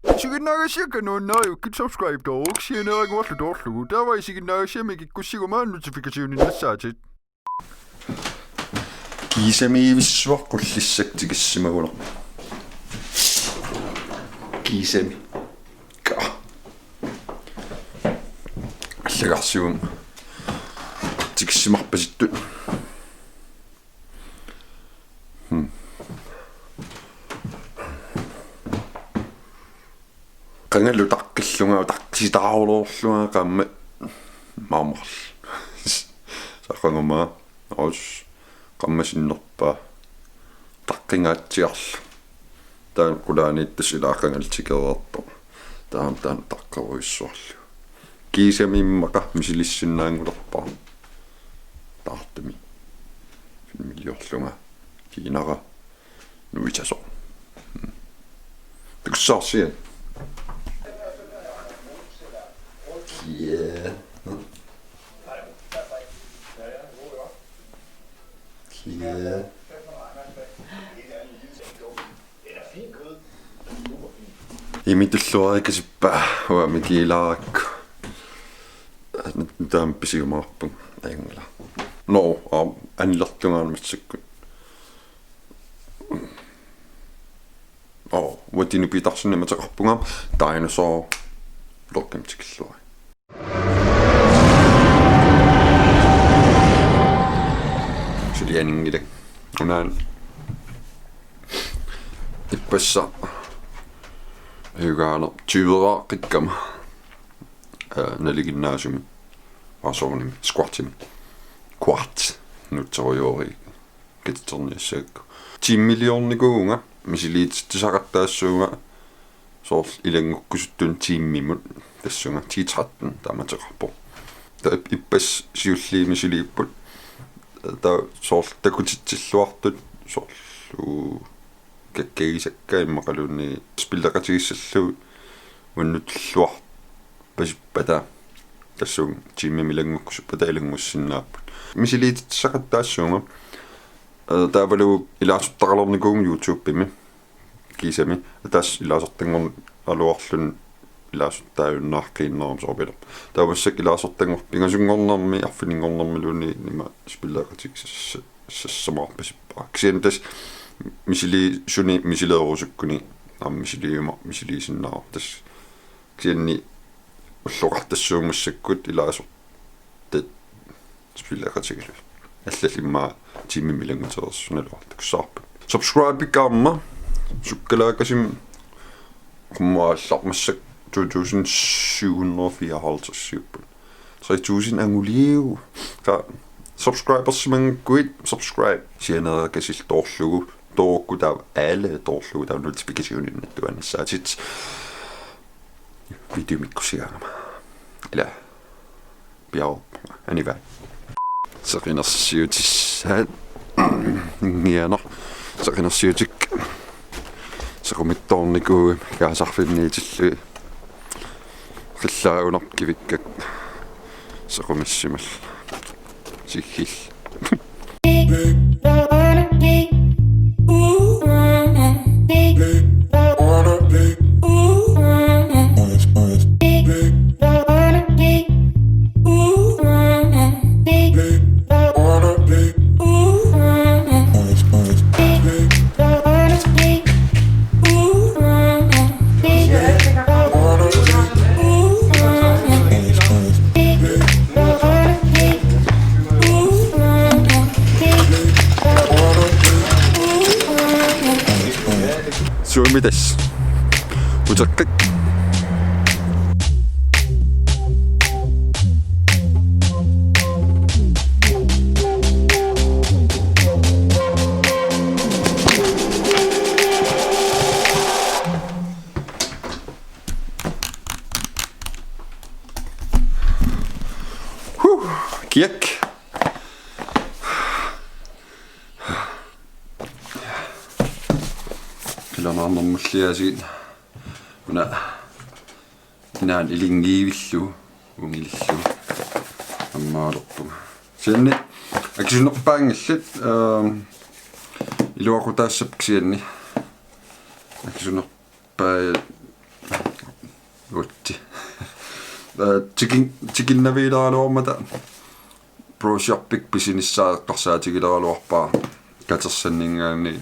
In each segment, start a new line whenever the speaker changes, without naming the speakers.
Siginnaagasiaka nuunnaajukki subscribe toruuk sianeeriguarlu toorlugu taavai siginnaagasiamikikkussigumaan notificationninassaatit kiisamiivissuaq qullissaktigissimagulo kiisami ka allagarsium tigissimarpasittut qangallu taqqillunga taqqisitaaruloorlunga qaamma maamorl saqanguma aus qammasinnerpaa taqqingaatsiarlu taan qulaaniittas ilaaqangaltikeererto taan taqqeruissuarlu kiisamimmaqa misilissinnaangulerpaa taartami filmiliorlunga kiinara nuitaso tukssaarsian yeah yeah imitulluarikasippa uamikiilaarakku taam pisiumaarpun aingla no anillertungaanmatsakku watinu pitarsunnimataqarpungaam dinosaur lorkamtikilluari sulianingilak unaan ippassa hygaana tyveraaqqikkama naliginnaasumi asornimi squartimi quart nuttoriori kitterniassaakku 10 millionnikuunga misiliitsaqattaassuunga soorl ilangukkusuttun tiimmimut tassunga 10-13 taamateqarpo ta ippas siulliimisiliipput ta soorl takutitsilluartut soorl kakkagisakka immaqalunni spillaqatigissallu unnutluar pasippata tassun tiimmimilangukkusuppata ilangussinnaappat misiliitsaqattaassuunga taavalu ilaasuttaqalernikuum YouTube-imi kiisami taas ilaasortangorn aluarlun ilaasuttaajunnaarqiinnerum soopila taavassak ilaasortangor pingasungornermi arfiningornermiluunni nima spillaqatigisassa sassamaarpasippa kisin tas misili suni misileerusukkuni misiliuma misiliisinnaar tas kisinni ulloqartassuumussakkut ilaasort spillaqatigilu аллалимма тиммимилангутерерсуналуартаксаарпут subscribe камма суккалаакасим qummaallармассак 2754 3000 angulиу ка subscribersимангкуит subscribe сианеракасил тоорлугу тоокку таа alle тоорлугу таа notificationinнаттуанассаатит видеомиккусиаама ила биау анива сақинерсиутиссаат нианер сақинерсиутик сақумитторникуу каасарфинниитиллуи қиллаагунар кивиккак сақумиссимал сикхил suomides utakak kiek kilanaarnermulliasiit una inaan ilingiivillu ungilillu ammaalerpuma sianni akisunnerpaangallat iluaqutaassap sianni akisunnerpaa tikinnaviileraluarmata brochure-pik pisinissaaqqarsaatigileраluarpaa katersanningaanni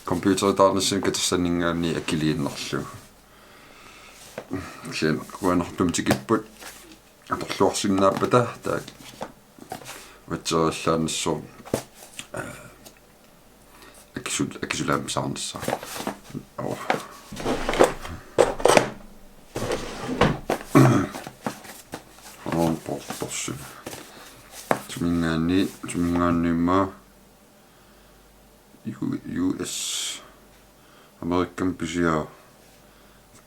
computeritaarnassani katersanningaanni akiliinnerlu sien kuanertum tikipput atorluarsinnaapпата taak vatserillaanissu akisulaamsaarnassa on portorsun tumingaanniimma US American pisia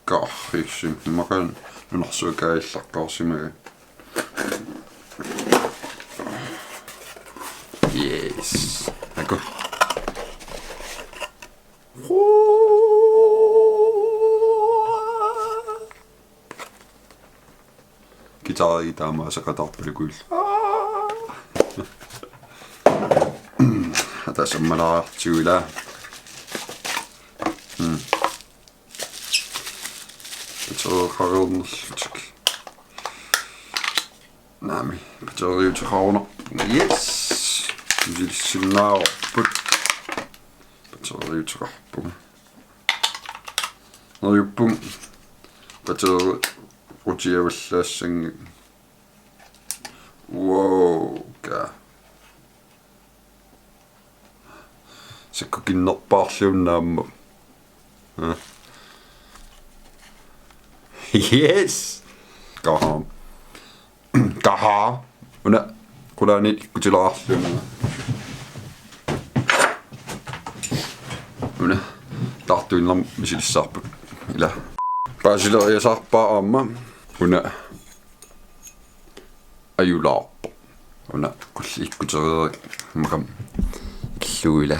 kaarriksim makan nunarsuukaillarqaarsimaga yes ako gitari taamaa saqatarpulukul atasammalaraartiguila pateriuqarernerlutik naami pateriutiqaruna yes usilissinnaarput pateriutiqarpuma neriuppum pateri utiavallaassangi wow ka sakkukinnerpaarluunnaamma yes kaha una qulaani ikkutilaarluunna una tartuinlam misilissarput ila paasileриасаарpaa aamma una ajulaarpo una kulli ikkuterieri makam killuila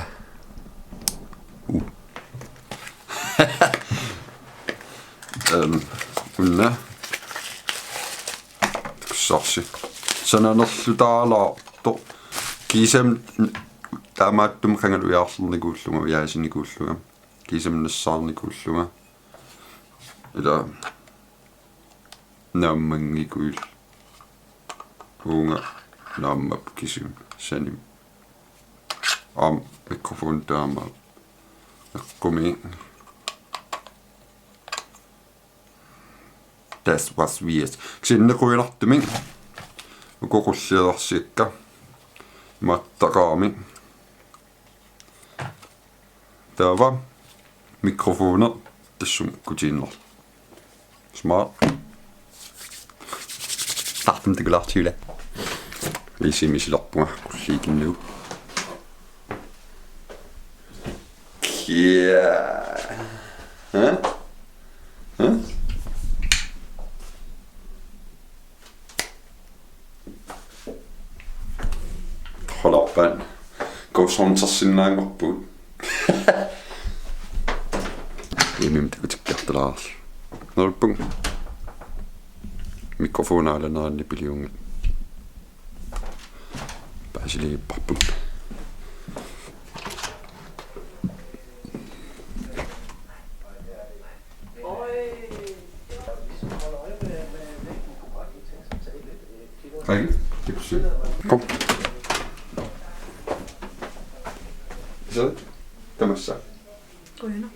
unna kusarsi sananerlutaalaarto kiisam taamaattum qangaluiaarlernikuulluga uyaasinnikuulluga kiisam nassaarnikuulluga ila nammangikuil huunga naammap kisum sanim mikrofon taama eqqumi das was weird sinnequinartuming ukoqullialarsiikka mattaqaami taava mikrofone tassum kutiinner smart tartum tigulartuula isimislarpunga qulliikinnugu Holappan kousontarsinnaangorpuut imimtakutikkartalaarlu nerpung mikrofonaalanaanni piliunga paasiliipparput kom så tamassa
Koina.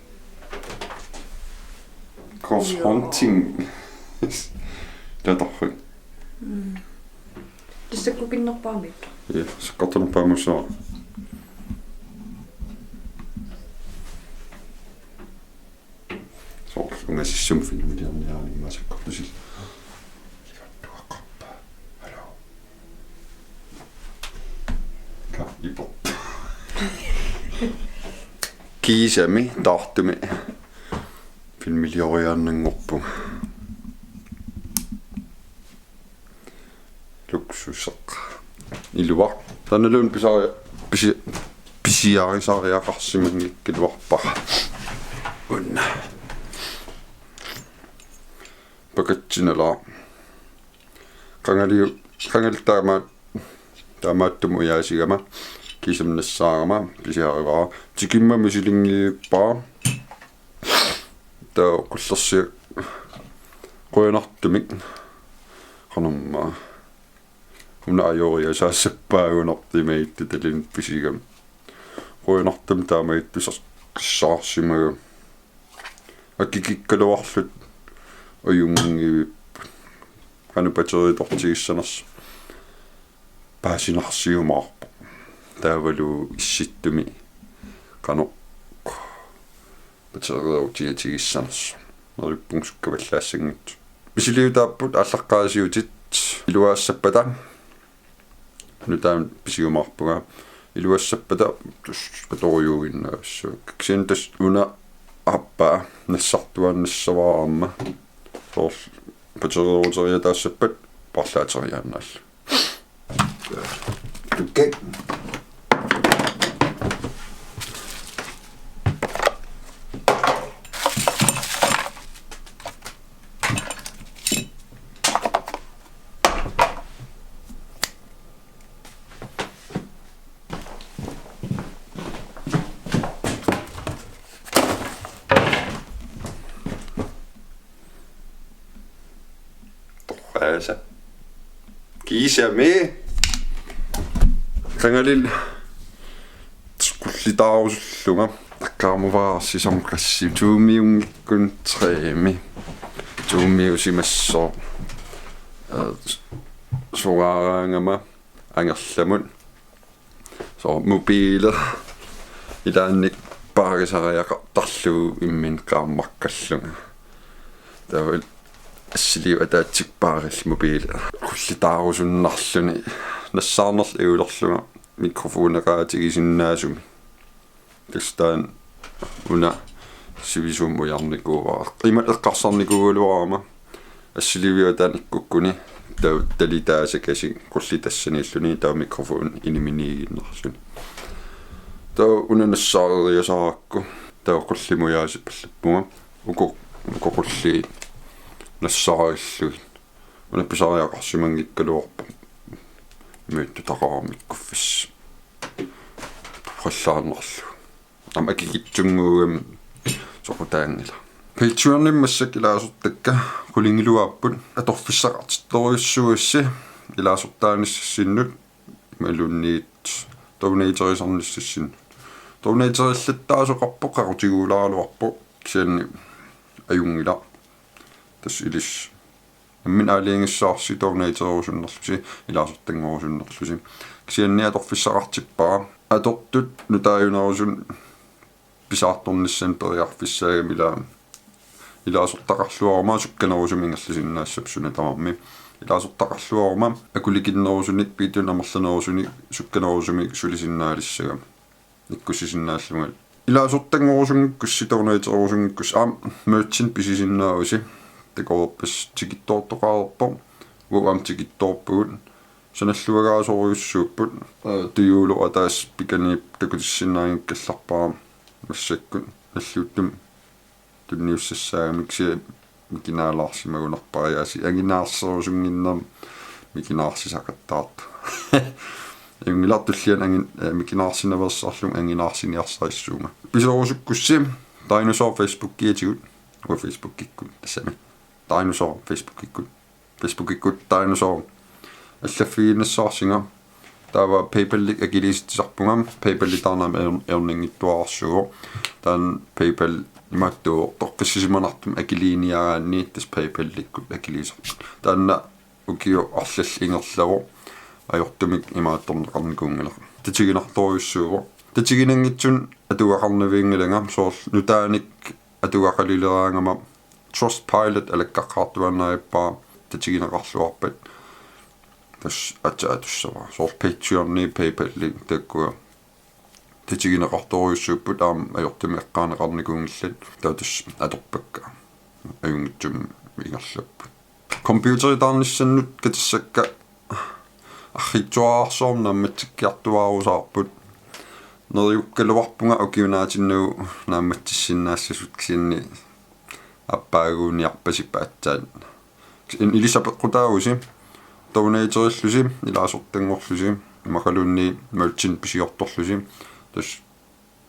confronting tatarru
Tissakkukinnerpaamik.
ja sakkartunerpaamusaa soorlungassissum filmiliarniaanimma sakkartusil kiisami taartumi filmilioriaannangorpu luksuseq iluar tanalun pisiarisariaqarsimangikkiluarpa unna pakatsinala qangaltaamaattumu yaasigama kiisamnassaarama pisiarivara tikimma misilingiippaa ta qullersi qoyanartumik qanumma una ajoria saassapaagunertimaittu talin pisigam ruinartam taamaittusar qissaarsimaga akikikkaluarlut uyungi qanupateritortigissaners paasinarsiumaarpo taavalu issittumi qano pateriortigitissaners nerippunsukkavallaassangut pisiliutaapput allaqqaasiutit iluaassapata nutaan pisiumaarpuga iluaassapata patoriuginnaassu kiksintas una appaa nassartuannassavaarma soor pateriorteriataassappat parlaateriaannaalla tukki altså kiisa me kangalil skullitaarusullunga takkaamuvaarsisam klassi tuumiungikkun treemi tuumiusimassoo sugaaraangama angerlamun so mobiile ilaannik paarisariaqa tarluu immin qaammakkallunga tavel assiliu ataatsik paaril mobiile kullitaarusunnarluni nassaanerl iulerlunga mikrofoneqaatigisinnaasumi tastaan una sivisummujarnikuuvaa imat eqqarsarnikuuluarama assiliuataan ikkukkuni talitaasakasi kullitassaniilluni taa mikrofon iniminiiginnersuni taa una nassaareriasaraakku taa qullimujaasipallappunga ukoqulli nassaarilluin una pisariaqarsimangikkaluorpa myyttu taqaarmikkuffis qallaannerlu ama kikitsunguugam soqutaangila Patreonimmassak ilaasortakka kulingiluaapput atorfissaqartittoriussuussi ilaasortaanissasinnut malunniit donatorisornissassin donatorillattaasoqarpo qarutiguulaaluarpo kisanni ajungila tas ilis ammin aaliingissaarsi donatorisunnерlusi ilaasortanngorsunnерlusi kisanni atorfissaqartippaa atortut nutaayunarusun pisaartornissan periarfissaagamila ilaasortaqarluarma sukkanerusumingerlusinnaassapsuna tamarmi ilaasortaqarluarma akulikinnerusunik piitun amerlanerusuni sukkanerusumi sulisinnaalissaga ikkussisinnaallungal ilaasortanngorusungik kussitoornaiterusungikkus merchin pisisinnaarusi takorpas tikittoortoqaarpo uam tikittoorpugun sanalluagaasoriussuupput tuyuulu ataas pikani takutissinnaangikkallarpaa massakkun alluuttum tunniussassaamiksi mikinaalaarsimagunarpariaasi anginaarserusunginnam mikinaarsisaqqattaartu jungilartullian angin mikinaarsinnaversarlung anginaarsiниарсаиссуунга писорусуккусси dinosaur Facebook-иитигут уа Facebook-иккут тассами dinosaur Facebook-иккут dinosaur аллаффигиннассаарсинга таава PayPal агилиситсарпугам PayPal тарнам эрнингиттуаарсуго таан PayPal иматтуу торқиссисиманартум акилиниараанни тас PayPal-иккут акилисарпут таанна укиу арлал ингерлаву ajortumik imaattorneqarnikuungala tatигинарторюссууго татигинангитсун атугақарнавиингиланга соорл нутааник атугақалилераангама Trustpilot алаккаққартуаннаиппаа татигинеқарлуарпат тас атаатуссава соорл Patreon-ни PayPal-ли таккуа татигинеқарторюссууппут ajortumi эққаанеқарникуунгиллат таатус аторпакка аюнгитсум ингерлаппут компьютеритаарниссаннут катассакка арритуаарсоорм намматсиккиартуаарусаарпут нерюккалуарпунга укиунаатиннуу наамматсиннаассасут кисинни аппаагуuniarpasippa атсаат Elisabeth qutaagusi donatorилlusi илаасортангорлуси имакалунни merchant писиорторлуси тас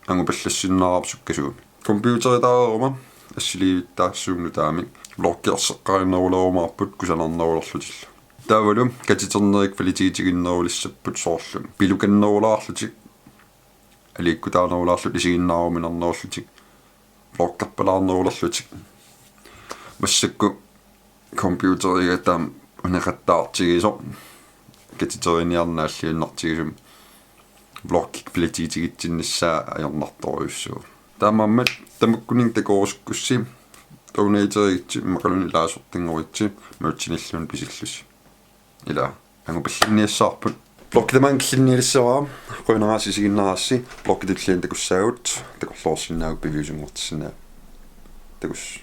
ангупаллассиннаарапсуккасуут компьютеритаарума ассилииттаассуугну таами лоркиарсеққариннерулерумаарпут кусанарнерулерлутилла таавалу катитернерик фалитигитигиннерулиссаппут соорлу пилуканнерулаарлутик алииккутаарнерулаарлут исигиннааруминернеруллутик блоккарпалаарнерулерлутик массакку компьютерига таам унеқаттаартигисо катитериниарнааллиуннартигисум блоккик фалитигитигитсиннассаа аёрнарторюссуу таамааммат тамаккунин такоорускусси тонеитеригитси макалуни лаасортингоритси мутсиниллун писиллус ила ангупаллинниассаарпут блоккитаман киллинниилиссаваа қойнерааси сигиннарасси блоккитиллиан такуссаагут такорлоорсинаагу пивиусунгортиссинаа такус